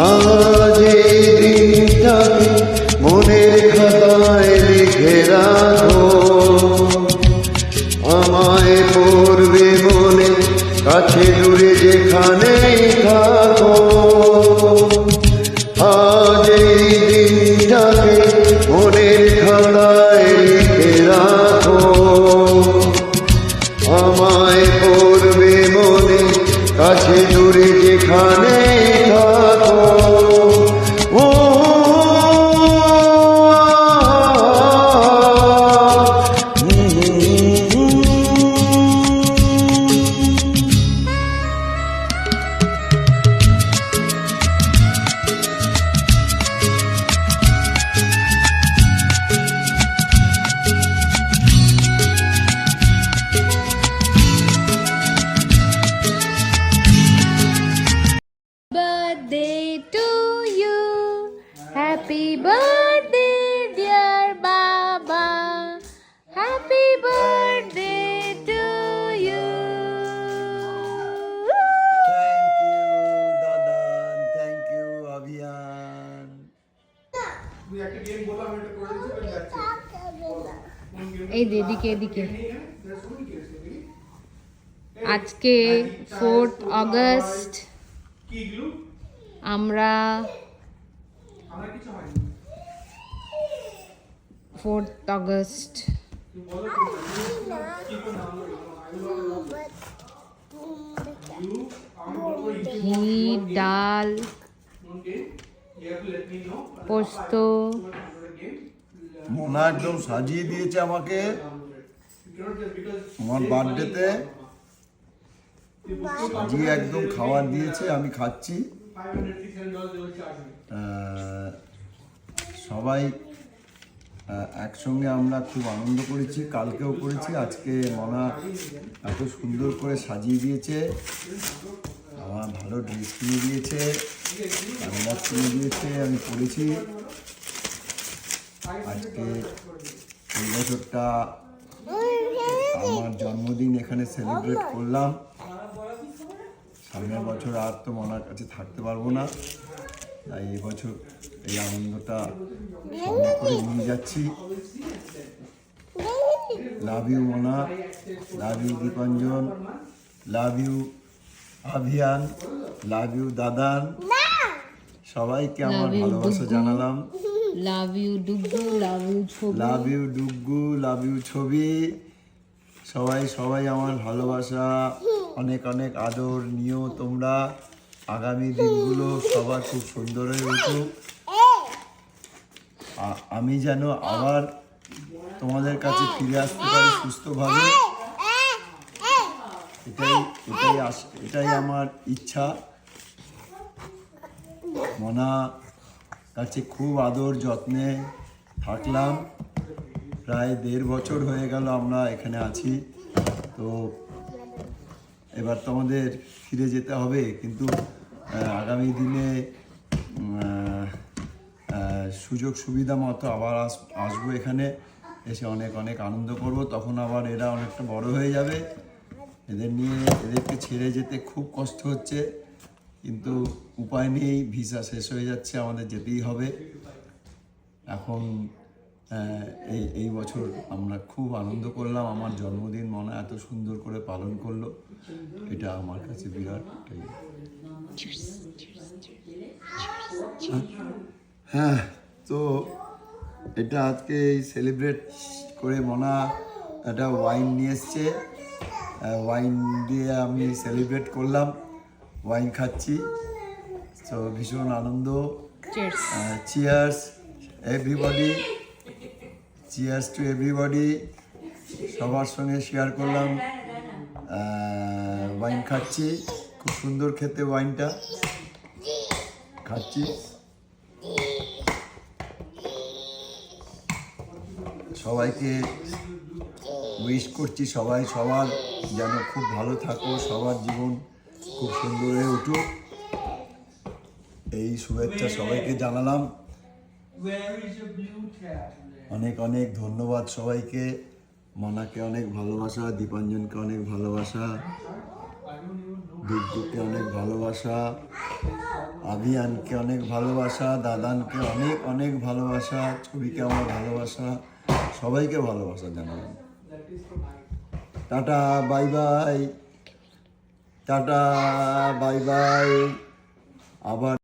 আজ এই দিনটাকে মনের খাতায় লিখে রাখো, আমায় পড়বে মনে কাছে দূরে যেখানেই থাকো। আজ এই দিনটাকে মনের খাতায় লিখে রাখো, আমায় পড়বে মনে কাছে দূরে যেখানেই থাকো। ও Birthday to you, happy birthday dear Baba, happy birthday to you. Thank you দাদান, থ্যাংক ইউ অভিয়ান। এই এদিকে এদিকে আজকে 4th অগস্ট আমরা 4th অগস্ট ঘি ডাল পোস্ত মোনা একদম সাজিয়ে দিয়েছে আমাকে আমার বার্থডেতে, সাজিয়ে একদম খাবার দিয়েছে, আমি খাচ্ছি। সবাই একসঙ্গে আমরা খুব আনন্দ করেছি, কালকেও করেছি, আজকে মনা এত সুন্দর করে সাজিয়ে দিয়েছে, আমার ভালো ড্রেস কিনে দিয়েছে, সানগ্লাস কিনে দিয়েছে, আমি পরেছি। আজকে এই বছরটা আমার জন্মদিন এখানে সেলিব্রেট করলাম। সামনের বছর আর তো মনার কাছে থাকতে পারবো না, তাই এবছর এই আনন্দটা সঙ্গে করে নিয়ে যাচ্ছি। Love you Mona, love you Dipanjan, love you Abhiyan, love you দাদান, সবাইকে আমার ভালোবাসা জানালাম। লাভ ইউ ডুগু, লাভ ইউ ছবি, লাভ ইউ ডুগু, লাভ ইউ ছবি। সবাই সবাই আমার ভালোবাসা, অনেক অনেক আদর নিও তোমরা। আগামী দিনগুলো সবার খুব সুন্দর হয়ে উঠুক, আমি যেন আবার তোমাদের কাছে ফিরে আসতে পারি সুস্থভাবে, এটাই আমার ইচ্ছা। মনা কাছে খুব আদর যত্নে থাকলাম, প্রায় 1.5 বছর হয়ে গেল আমরা এখানে আছি। তো এবার তোমাদের ফিরে যেতে হবে, কিন্তু আগামী দিনে সুযোগ সুবিধা মতো আবার আসবো এখানে, এসে অনেক অনেক আনন্দ করব। তখন আবার এরা অনেকটা বড় হয়ে যাবে, এদেরকে ছেড়ে যেতে খুব কষ্ট হচ্ছে, কিন্তু উপায় নেই, ভিসা শেষ হয়ে যাচ্ছে, আমাদের যেতেই হবে। এখন এই বছর আমরা খুব আনন্দ করলাম, আমার জন্মদিন মনে এত সুন্দর করে পালন করলো, এটা আমার কাছে বিরাট। হ্যাঁ, তো এটা আজকে সেলিব্রেট করে মনা একটা ওয়াইন নিয়ে এসছে, ওয়াইন দিয়ে আমি সেলিব্রেট করলাম, ওয়াইন খাচ্ছি, তো ভীষণ আনন্দ। Cheers everybody, cheers to everybody, সবার সঙ্গে শেয়ার করলাম, ওয়াইন খাচ্ছি, খুব সুন্দর খেতে ওয়াইনটা, খাচ্ছি। সবাইকে উইশ করছি, সবাই সবার যেন খুব ভালো থাকো, সবার জীবন খুব সুন্দর হয়ে উঠুক, এই শুভেচ্ছা সবাইকে জানালাম। অনেক অনেক ধন্যবাদ সবাইকে, মনাকে অনেক ভালোবাসা, দীপাঞ্জনকে অনেক ভালোবাসা, দুর্গুকে অনেক ভালোবাসা, আভিয়ানকে অনেক ভালোবাসা, দাদানকে অনেক অনেক ভালোবাসা, ছবিকে আমার ভালোবাসা, সবাইকে ভালোবাসা জানাবেন। Tata bye bye, tata bye bye, আবার